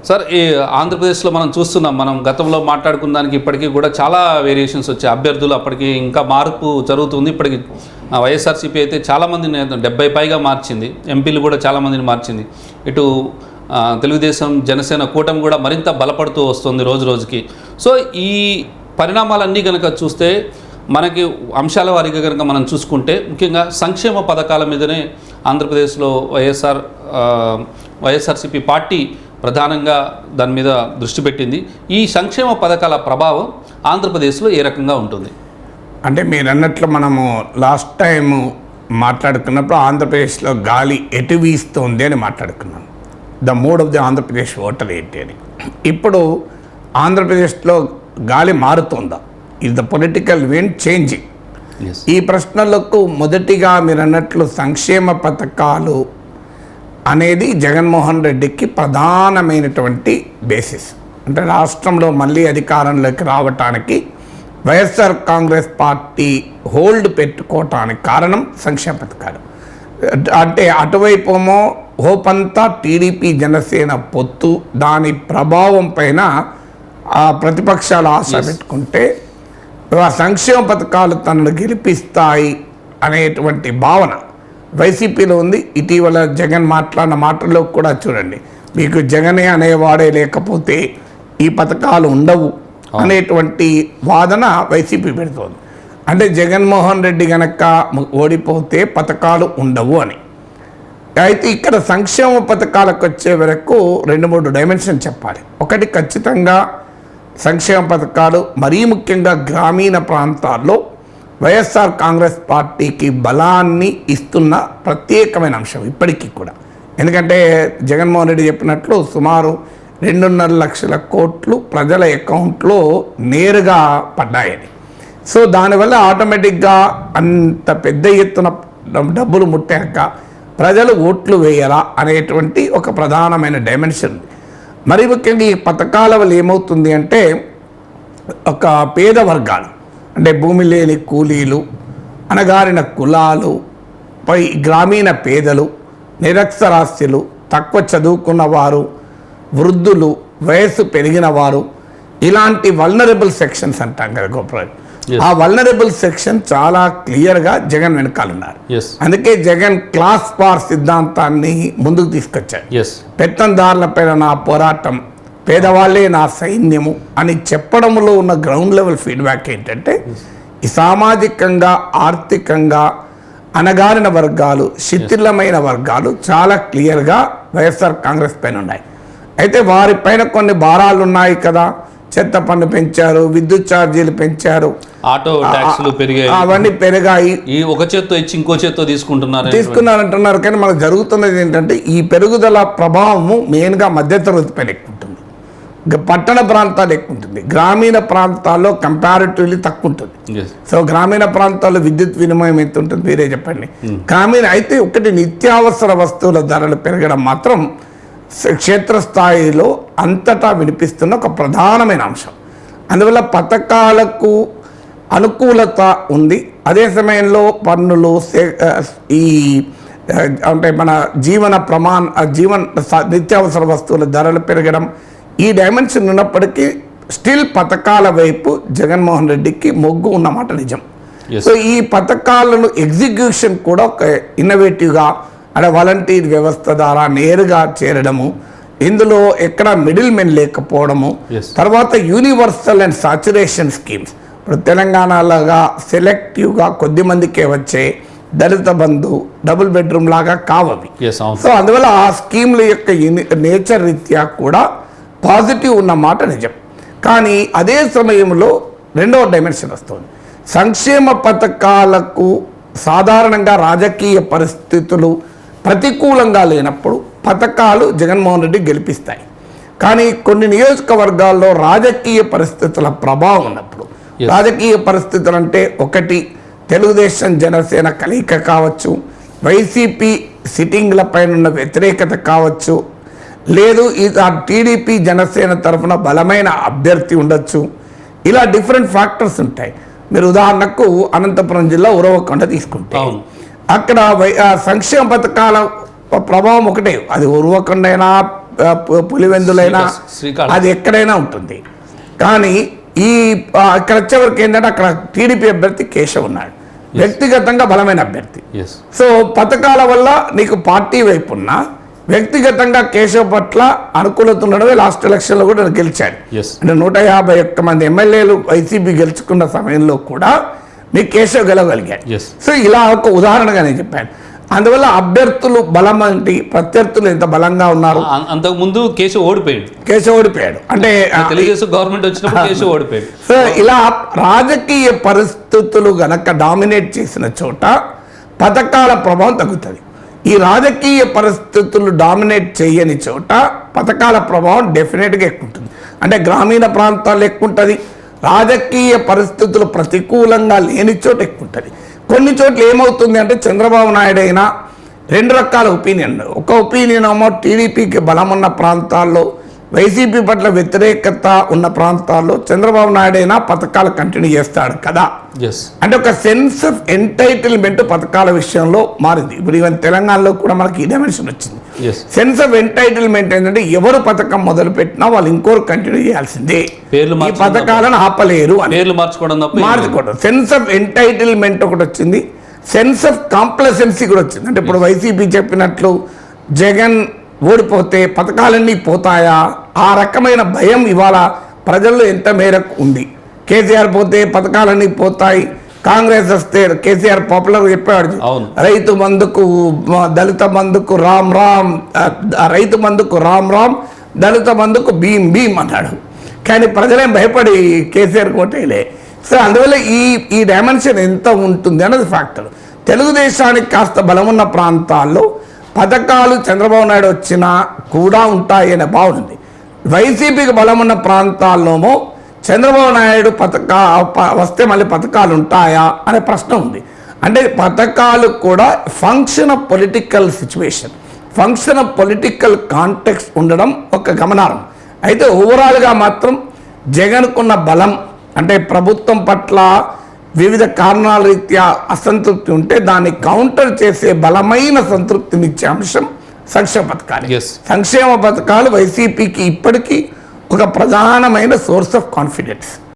Sir, ఈ ఆంధ్రప్రదేశ్లో మనం చూస్తున్నాం, మనం గతంలో మాట్లాడుకున్న దానికి ఇప్పటికీ కూడా చాలా వేరియేషన్స్ వచ్చాయి. అభ్యర్థులు అప్పటికి ఇంకా మార్పు జరుగుతుంది. ఇప్పటికి వైఎస్ఆర్సీపీ అయితే చాలామందిని 70 పైగా మార్చింది, ఎంపీలు కూడా చాలామందిని మార్చింది. ఇటు తెలుగుదేశం జనసేన కూటమి కూడా మరింత బలపడుతూ వస్తుంది రోజు రోజుకి. సో ఈ పరిణామాలన్నీ కనుక చూస్తే మనకి అంశాల వారీగా కనుక మనం చూసుకుంటే ముఖ్యంగా సంక్షేమ పథకాల మీదనే ఆంధ్రప్రదేశ్లో వైఎస్ఆర్సీపీ పార్టీ ప్రధానంగా దాని మీద దృష్టి పెట్టింది. ఈ సంక్షేమ పథకాల ప్రభావం ఆంధ్రప్రదేశ్లో ఏ రకంగా ఉంటుంది? అంటే మీరు అన్నట్లు మనము లాస్ట్ టైం మాట్లాడుకున్నప్పుడు ఆంధ్రప్రదేశ్లో గాలి ఎటు వీస్తుంది అని మాట్లాడుకున్నాం. The mood of the Andhra Pradesh voter ఏంటి అని. ఇప్పుడు ఆంధ్రప్రదేశ్లో గాలి మారుతుందా? Is the political wind changing? ఈ ప్రశ్నలకు మొదటిగా మీరు అన్నట్లు సంక్షేమ పథకాలు అనేది జగన్మోహన్ రెడ్డికి ప్రధానమైనటువంటి బేసిస్. అంటే రాష్ట్రంలో మళ్ళీ అధికారంలోకి రావటానికి వైఎస్ఆర్ కాంగ్రెస్ పార్టీ హోల్డ్ పెట్టుకోవటానికి కారణం సంక్షేమ పథకాలు. అంటే అటువైపేమో హోప్ అంతా టీడీపీ జనసేన పొత్తు, దాని ప్రభావం పైన ఆ ప్రతిపక్షాలు ఆశ పెట్టుకుంటే ఆ సంక్షేమ పథకాలు తనను గెలిపిస్తాయి అనేటువంటి భావన వైసీపీలో ఉంది. ఇటీవల జగన్ మాట్లాడిన మాటల్లో కూడా చూడండి, మీకు జగనే అనేవాడే లేకపోతే ఈ పథకాలు ఉండవు అనేటువంటి వాదన వైసీపీ పెడుతోంది. అంటే జగన్మోహన్ రెడ్డి గనక ఓడిపోతే పథకాలు ఉండవు అని. అయితే ఇక్కడ సంక్షేమ పథకాలకు వచ్చే వరకు 2-3 డైమెన్షన్ చెప్పాలి. ఒకటి, ఖచ్చితంగా సంక్షేమ పథకాలు మరీ ముఖ్యంగా గ్రామీణ ప్రాంతాల్లో వైఎస్ఆర్ కాంగ్రెస్ పార్టీకి బలాన్ని ఇస్తున్న ప్రత్యేకమైన అంశం ఇప్పటికీ కూడా. ఎందుకంటే జగన్మోహన్ రెడ్డి చెప్పినట్లు సుమారు 2.5 లక్షల కోట్లు ప్రజల అకౌంట్లో నేరుగా పడ్డాయని. సో దానివల్ల ఆటోమేటిక్గా అంత పెద్ద ఎత్తున డబ్బులు ముట్టాక ప్రజలు ఓట్లు వేయరా అనేటువంటి ఒక ప్రధానమైన డైమెన్షన్ ఉంది. మరి ముఖ్యంగా ఈ పథకాల వల్ల ఏమవుతుంది అంటే, ఒక పేద వర్గాలు అంటే భూమి లేని కూలీలు, అణగారిన కులాలు, పై గ్రామీణ పేదలు, నిరక్షరాస్యులు, తక్కువ చదువుకున్న వారు, వృద్ధులు, వయసు పెరిగిన వారు, ఇలాంటి వల్నరబుల్ సెక్షన్స్ అంటాం కదా గోపాల్. ఆ వల్నరబుల్ సెక్షన్ చాలా క్లియర్గా జగన్ వెనకాలన్నారు. అందుకే జగన్ క్లాస్ వార్ సిద్ధాంతాన్ని ముందుకు తీసుకొచ్చారు. పెత్తందారులపైన నా పోరాటం, పేదవాళ్ళే నా సైన్యము అని చెప్పడంలో ఉన్న గ్రౌండ్ లెవెల్ ఫీడ్బ్యాక్ ఏంటంటే, ఈ సామాజికంగా ఆర్థికంగా అణగారిన వర్గాలు, శిథిలమైన వర్గాలు చాలా క్లియర్గా వైఎస్ఆర్ కాంగ్రెస్ పైన ఉన్నాయి. అయితే వారిపైన కొన్ని భారాలు ఉన్నాయి కదా, చెత్త పన్ను పెంచారు, విద్యుత్ ఛార్జీలు పెంచారు, ఆటో ట్యాక్స్లు పెరిగాయి, అవన్నీ పెరిగాయి. ఈ ఒక చేత్తో ఇచ్చి ఇంకో చేత్తో తీసుకున్నారంటున్నారు. కానీ మనకు జరుగుతున్నది ఏంటంటే, ఈ పెరుగుదల ప్రభావము మెయిన్గా మధ్యతరగతి పైన ఎక్కువ ఉంటుంది, పట్టణ ప్రాంతాలు ఎక్కువ ఉంటుంది, గ్రామీణ ప్రాంతాల్లో కంపారిటివ్లీ తక్కువ ఉంటుంది. సో గ్రామీణ ప్రాంతాల్లో విద్యుత్ వినిమయం ఎంత ఉంటుంది మీరే చెప్పండి. గ్రామీణ అయితే ఒకటి, నిత్యావసర వస్తువుల ధరలు పెరగడం మాత్రం క్షేత్రస్థాయిలో అంతటా వినిపిస్తున్న ఒక ప్రధానమైన అంశం. అందువల్ల పథకాలకు అనుకూలత ఉంది. అదే సమయంలో పన్నులు, ఈ అంటే మన నిత్యావసర వస్తువుల ధరలు పెరగడం, ఈ డైమెన్షన్ ఉన్నప్పటికీ స్టిల్ పథకాల వైపు జగన్మోహన్ రెడ్డికి మొగ్గు ఉన్నమాట నిజం. సో ఈ పథకాలను ఎగ్జిక్యూషన్ కూడా ఒక ఇన్నోవేటివ్గా, అంటే వాలంటీర్ వ్యవస్థ ద్వారా నేరుగా చేరడము, ఇందులో ఎక్కడ మిడిల్ మెన్ లేకపోవడము, తర్వాత యూనివర్సల్ అండ్ సాచురేషన్ స్కీమ్స్. ఇప్పుడు తెలంగాణలాగా సెలెక్టివ్గా కొద్ది మందికే వచ్చే దళిత బంధు, డబుల్ బెడ్రూమ్ లాగా కావవి. సో అందువల్ల ఆ స్కీమ్ల యొక్క నేచర్ రీత్యా కూడా పాజిటివ్ ఉన్నమాట నిజం. కానీ అదే సమయంలో రెండవ డైమెన్షన్ వస్తుంది. సంక్షేమ పథకాలకు సాధారణంగా రాజకీయ పరిస్థితులు ప్రతికూలంగా లేనప్పుడు పథకాలు జగన్మోహన్ రెడ్డి గెలిపిస్తాయి. కానీ కొన్ని నియోజకవర్గాల్లో రాజకీయ పరిస్థితుల ప్రభావం ఉన్నప్పుడు, రాజకీయ పరిస్థితులు అంటే ఒకటి తెలుగుదేశం జనసేన కలయిక కావచ్చు, వైసీపీ సిట్టింగ్ల పైన ఉన్న వ్యతిరేకత కావచ్చు, లేదు టీడీపీ జనసేన తరఫున బలమైన అభ్యర్థి ఉండొచ్చు. ఇలా డిఫరెంట్ ఫ్యాక్టర్స్ ఉంటాయి. మీరు ఉదాహరణకు అనంతపురం జిల్లా ఉరవకొండ తీసుకుంటే, అక్కడ సంక్షేమ పథకాల ప్రభావం ఒకటే, అది ఉరవకొండ అయినా పులివెందులైనా శ్రీకాళహస్తి. అది ఎక్కడైనా ఉంటుంది. కానీ ఈ ఇక్కడ వచ్చేవరకు ఏంటంటే అక్కడ టీడీపీ అభ్యర్థి కేశవ్ ఉన్నాడు, వ్యక్తిగతంగా బలమైన అభ్యర్థి. సో పథకాల వల్ల నీకు పార్టీ వైపు ఉన్నా వ్యక్తిగతంగా కేశవ్ పట్ల అనుకూలత ఉండడమే లాస్ట్ ఎలక్షన్లో కూడా గెలిచాడు. అంటే 151 మంది ఎమ్మెల్యేలు వైసీపీ గెలుచుకున్న సమయంలో కూడా మీకు కేశవ్ గెలవగలిగాడు. సో ఇలా ఒక ఉదాహరణగా నేను చెప్పాను. అందువల్ల అభ్యర్థులు బలం అంటే ప్రత్యర్థులు ఎంత బలంగా ఉన్నారు. అంతకు ముందు కేశవ్ ఓడిపోయాడు అంటే తెలుగుదేశం గవర్నమెంట్ వచ్చినప్పుడు కేశవ్ ఓడిపోయాడు. సో ఇలా రాజకీయ పరిస్థితులు గనక డామినేట్ చేసిన చోట పథకాల ప్రభావం తగ్గుతుంది. ఈ రాజకీయ పరిస్థితులు డామినేట్ చేయని చోట పథకాల ప్రభావం డెఫినెట్గా ఎక్కువ ఉంటుంది. అంటే గ్రామీణ ప్రాంతాల్లో ఎక్కువ ఉంటుంది, రాజకీయ పరిస్థితులు ప్రతికూలంగా లేని చోట ఎక్కువ ఉంటుంది. కొన్ని చోట్ల ఏమవుతుంది అంటే చంద్రబాబు నాయుడు అయినా రెండు రకాల ఒపీనియన్. ఒక ఒపీనియన్ ఏమో టీడీపీకి బలం ఉన్న ప్రాంతాల్లో, వైసీపీ పట్ల వ్యతిరేకత ఉన్న ప్రాంతాల్లో చంద్రబాబు నాయుడు అయినా పథకాలు కంటిన్యూ చేస్తాడు కదా. అంటే ఒక సెన్స్ ఆఫ్ ఎంటైటిల్మెంట్ పథకాల విషయంలో మారింది. ఇప్పుడు ఈవెన్ తెలంగాణలో కూడా మనకి ఈ డైమెన్షన్ వచ్చింది. సెన్స్ ఆఫ్ ఎంటైటిల్మెంట్ ఏంటంటే ఎవరు పథకం మొదలు పెట్టినా వాళ్ళు ఇంకోరు కంటిన్యూ చేయాల్సిందే, ఈ పథకాలను ఆపలేరు అని మార్చుకోవడం. సెన్స్ ఆఫ్ ఎంటైటిల్మెంట్ ఒకటి వచ్చింది, సెన్స్ ఆఫ్ కాంప్లసెన్సీ కూడా వచ్చింది. అంటే ఇప్పుడు వైసీపీ చెప్పినట్లు జగన్ ఓడిపోతే పథకాలన్నీ పోతాయా, ఆ రకమైన భయం ఇవాళ ప్రజల్లో ఎంత మేరకు ఉంది. కేసీఆర్ పోతే పథకాలన్నీ పోతాయి, కాంగ్రెస్ వస్తే కేసీఆర్ పాపులర్ చెప్పాడు, రైతు బంధుకు దళిత బంధుకు రామ్ రామ్, రైతు బంధుకు రామ్ రామ్, దళిత బంధుకు భీమ్ భీమ్ అన్నాడు. కానీ ప్రజలేం భయపడి కేసీఆర్ కోటేలే. సో అందువల్ల ఈ డైమెన్షన్ ఎంత ఉంటుంది అన్నది ఫ్యాక్టర్. తెలుగుదేశానికి కాస్త బలమున్న ప్రాంతాల్లో పథకాలు చంద్రబాబు నాయుడు వచ్చినా కూడా ఉంటాయి అనే భావన ఉంది. వైసీపీకి బలమున్న ప్రాంతాల్లోమో చంద్రబాబు నాయుడు వస్తే మళ్ళీ పథకాలు ఉంటాయా అనే ప్రశ్న ఉంది. అంటే పథకాలు కూడా function of political situation, function of political context ఉండడం ఒక గమనార్హం. అయితే ఓవరాల్గా మాత్రం జగన్కున్న బలం అంటే ప్రభుత్వం పట్ల వివిధ కారణాల రీత్యా అసంతృప్తి ఉంటే దాన్ని కౌంటర్ చేసే బలమైన సంతృప్తినిచ్చే అంశం సంక్షేమ పథకాలు. సంక్షేమ పథకాలు వైసీపీకి ఇప్పటికీ ఒక ప్రధానమైన సోర్స్ ఆఫ్ కాన్ఫిడెన్స్.